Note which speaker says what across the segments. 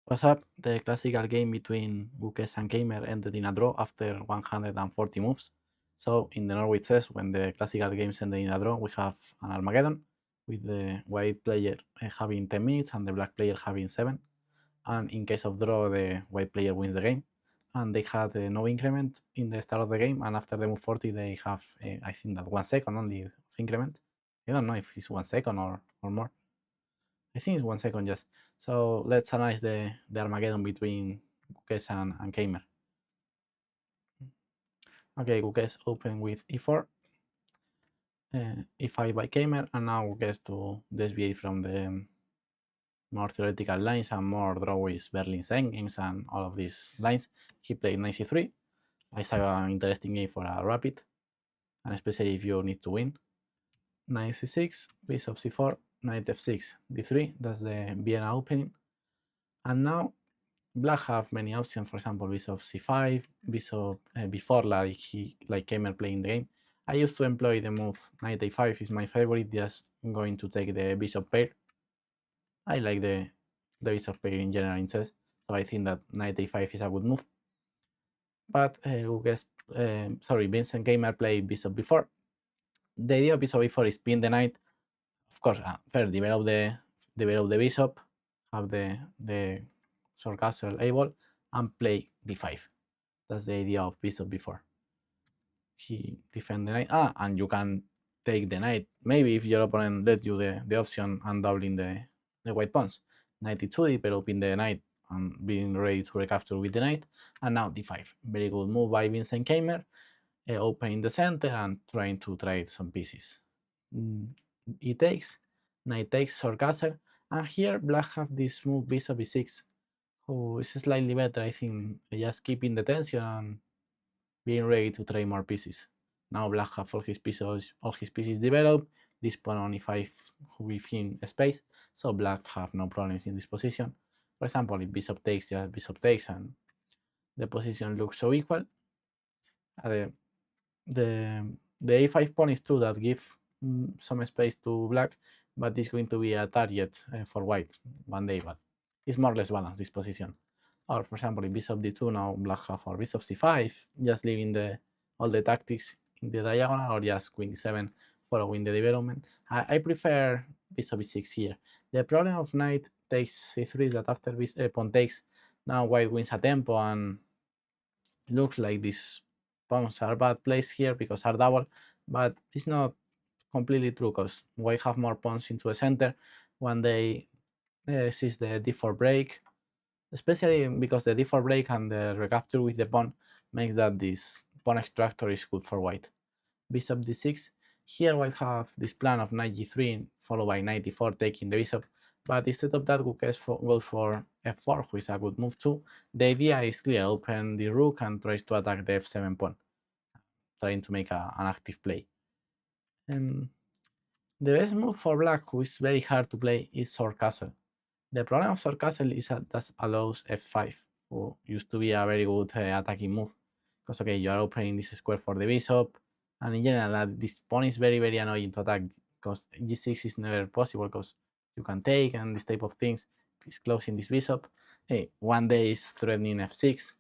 Speaker 1: What's up? The classical game between Gukesh and Keymer ended in a draw after 140 moves. So in the Norway test, when the classical games ended in a draw, we have an Armageddon with the white player having 10 minutes and the black player having 7. And in case of draw, the white player wins the game. And they had no increment in the start of the game, and after the move 40, they have, I think, that 1 second only of increment. I don't know if it's 1 second or more. I think it's 1 second, yes. So let's analyze the Armageddon between Gukesh and Keymer. Okay, Gukesh open with e4, e5 by Keymer, and now Gukesh to deviate from the more theoretical lines and more draw with Berlin's endgames and all of these lines. He played knight c3. I saw an interesting game for a rapid, and especially if you need to win. Knight c6, bishop c4, knight f6, d3. That's the Vienna opening. And now black have many options. For example, bishop c5, bishop before like Keymer playing the game. I used to employ the move knight a5 is my favorite. Just going to take the bishop pair. I like the bishop pair in general in chess, so I think that knight a5 is a good move. But Vincent Keymer played bishop before. The idea of bishop before is pin the knight. Of course, first develop the bishop, have the short castle able, and play d5. That's the idea of bishop before. He defend the knight. And you can take the knight. Maybe if your opponent let you the option and doubling the white pawns. Knight e2, developing the knight and being ready to recapture with the knight. And now d5. Very good move by Vincent Keymer. Opening the center and trying to trade some pieces. E takes, knight takes, short castle. And here black have this move bishop e6, who is slightly better, I think, just keeping the tension and being ready to trade more pieces. Now black have all his pieces developed. This pawn on e5 with him space, so black have no problems in this position. For example, if bishop takes, just bishop takes, and the position looks so equal. The a5 pawn is true that give some space to black, but it's going to be a target for white one day, but it's more or less balanced this position. Or for example, if bishop d2, now black have or bishop c5, just leaving all the tactics in the diagonal, or just queen d7 following the development. I prefer bishop e6 here. The problem of knight takes c3 is that after pawn takes, now white wins a tempo, and looks like these pawns are bad placed here because are double, but it's not completely true because white have more pawns into the center when they seize the d4 break, especially because the d4 break and the recapture with the pawn makes that this pawn extractor is good for white. Bishop d6. Here white have this plan of knight g3 followed by knight d4 taking the bishop, but instead of that Gukesh goes for f4, which is a good move too. The idea is clear, open the rook and tries to attack the f7 pawn, trying to make an active play. And the best move for black, who is very hard to play, is short castle. The problem of short castle is that allows f5, who used to be a very good attacking move. Because okay, you are opening this square for the bishop, and in general, this pawn is very, very annoying to attack because g6 is never possible because you can take and this type of things. It's closing this bishop. Hey, one day is threatening f6,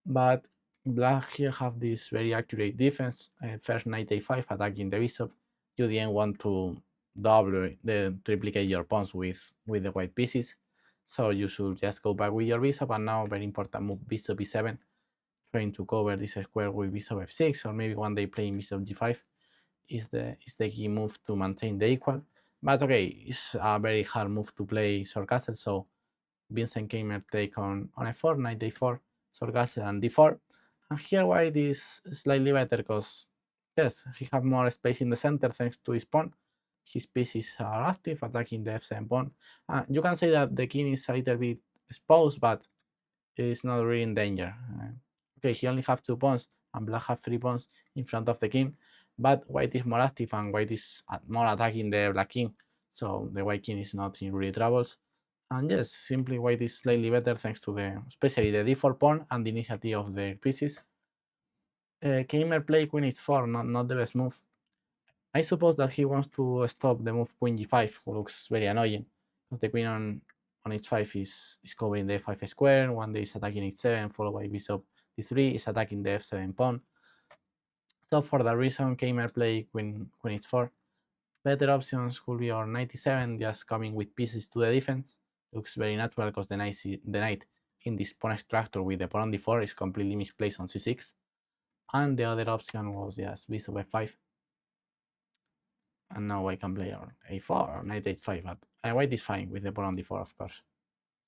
Speaker 1: but black here have this very accurate defense. First knight a5 attacking the bishop. You didn't want to triplicate your pawns with the white pieces, so you should just go back with your bishop. And now very important move, bishop e7, trying to cover this square with bishop f6, or maybe one day playing bishop g5 is the key move to maintain the equal. But okay, it's a very hard move to play short castle, so Vincent Keymer take on f4, knight a4, short castle, and d4. And here white is slightly better because yes, he have more space in the center thanks to his pawn. His pieces are active, attacking the f7 pawn. You can say that the king is a little bit exposed, but it's not really in danger. Okay, he only have 2 pawns, and black have 3 pawns in front of the king, but white is more active, and white is more attacking the black king, so the white king is not in really troubles. And yes, simply white is slightly better thanks to especially the d4 pawn and the initiative of the pieces. Keymer play queen h4, not the best move. I suppose that he wants to stop the move queen g5, who looks very annoying, because the queen on on h5 is covering the f5 square. One day is attacking h7, followed by bishop d3 is attacking the f7 pawn. So for that reason, Keymer play queen h4. Better options could be on knight e7, just coming with pieces to the defense. Looks very natural because the knight in this pawn extractor with the pawn on d4 is completely misplaced on c6. And the other option was just bishop f5. And now I can play on a4 or knight h5, but white is fine with the pawn on d4, of course.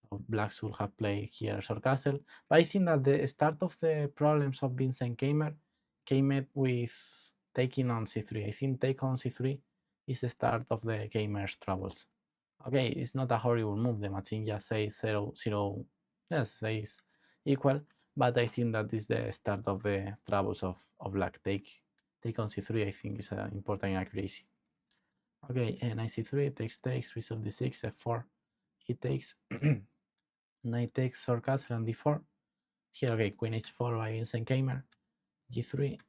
Speaker 1: So black should have played here short castle. But I think that the start of the problems of Vincent Keymer came with taking on c3. I think take on c3 is the start of the Keymer's troubles. Okay, it's not a horrible move. The machine just says 0, yes, says equal. But I think that is the start of the troubles of black. Take on c3, I think is an important inaccuracy. Okay, knight c3, takes, bishop d6, f4. It takes, knight takes, short castle, and d4. Here, okay, queen h4 by Vincent Keymer, g3,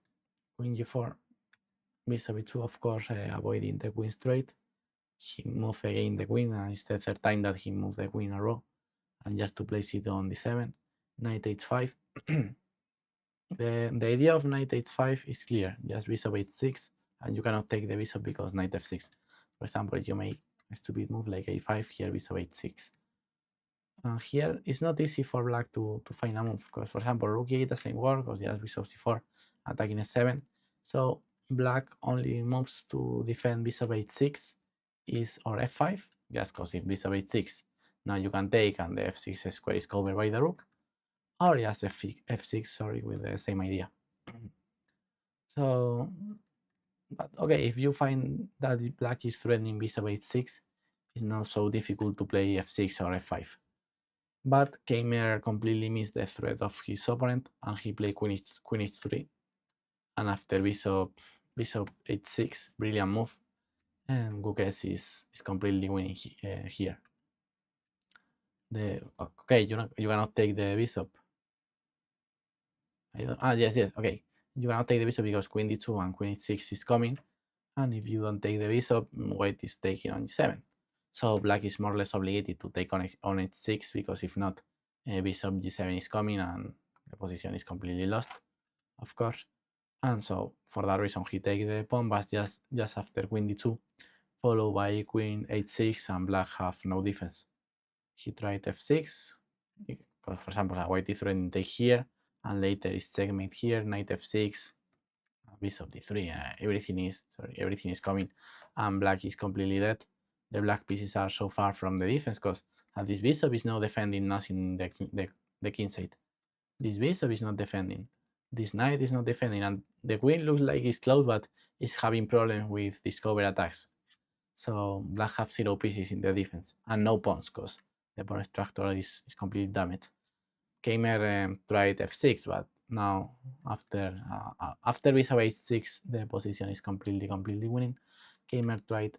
Speaker 1: queen g4, bishop e2, of course, avoiding the queen straight. He moved again the queen, and it's the third time that he moved the queen a row. And just to place it on d7, knight h5. The idea of knight h5 is clear, just bishop h6, and you cannot take the bishop because knight f6. For example, you make a stupid move like a5, here bishop h6. Here it's not easy for black to find a move, because for example rook e8 doesn't work because just bishop c4 attacking f7. So black only moves to defend bishop h6 is or f5, just because if bishop h6 now you can take and the f6 square is covered by the rook, or just f6, sorry, with the same idea. So, but okay, if you find that black is threatening bishop h6, it's not so difficult to play f6 or f5. But Keymer completely missed the threat of his opponent, and he played queen h3. And after bishop h6, brilliant move, and Gukesh is completely winning here. Okay, you cannot take the bishop. Yes, okay. You cannot take the bishop because queen d2 and queen h6 is coming, and if you don't take the bishop, white is taking on g7. So black is more or less obligated to take on h6, because if not, bishop g7 is coming and the position is completely lost, of course. And so for that reason he takes the pawn, but just after queen d2, followed by queen h6, and black have no defense. He tried f6, because for example white is threatening take here, and later is checkmate here, knight f6, bishop d3, everything is coming, and black is completely dead. The black pieces are so far from the defense, because this bishop is not defending nothing the king side. This bishop is not defending. This knight is not defending, and the queen looks like it's close, but is having problems with discover attacks. So black have 0 pieces in the defense, and no pawns, because the pawn structure is completely damaged. Keymer tried f6, but now after bishop h6, the position is completely winning. Keymer tried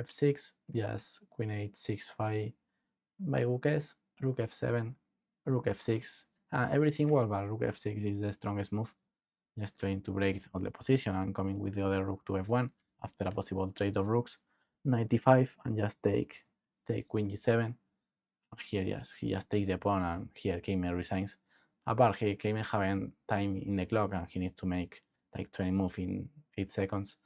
Speaker 1: f6, just queen h6 5 by Gukesh, rook f7, rook f6. Everything works, but rook f6 is the strongest move. Just trying to break all the position and coming with the other rook to f1 after a possible trade of rooks. Knight e5 and just take queen g7. Here, yes, he just takes the pawn, and here Keymer resigns. Apart, Keymer having time in the clock, and he needs to make like 20 moves in 8 seconds.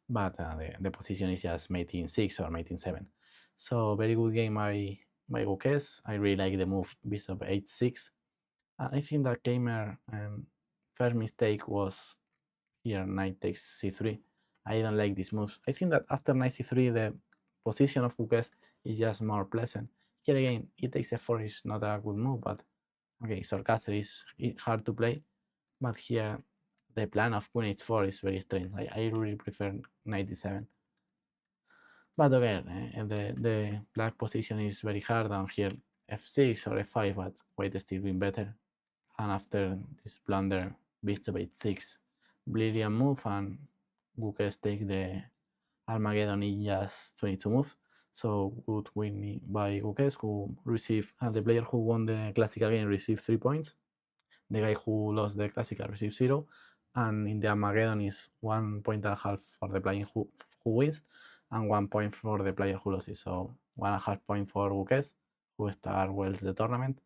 Speaker 1: But the position is just mate in 6 or mate in 7. So very good game by Gukesh. I really like the move bishop h6. I think that Keymer first mistake was here knight takes c3. I don't like these moves. I think that after knight c3, the position of Gukesh is just more pleasant. Here again, it takes f4 is not a good move, but okay, short castle is hard to play. But here, the plan of queen h4 is very strange. I really prefer knight d7. But again, the black position is very hard, and here f6 or f5, but white still win better. And after this blunder, bishop h6, brilliant move, and Gukesh take the Armageddon in just 22 moves. So good win by Gukesh, who received, the player who won the classical game received 3 points. The guy who lost the classical received 0. And in the Armageddon is 1.5 points for the player who wins, and 1 point for the player who loses. So 1.5 points for Gukesh, who start well the tournament.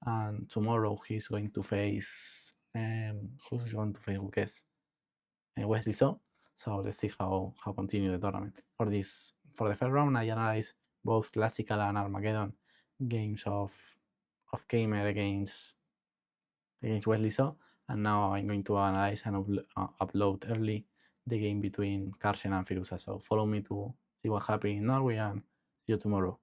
Speaker 1: And tomorrow he's going to face who's going to face Gukesh? wesleyso. So let's see how continue the tournament. For the first round, I analyze both classical and Armageddon games of Keymer against wesleyso, and now I'm going to analyze and upload early the game between Karsen and Firuza. So follow me to see what happened in Norway, and see you tomorrow.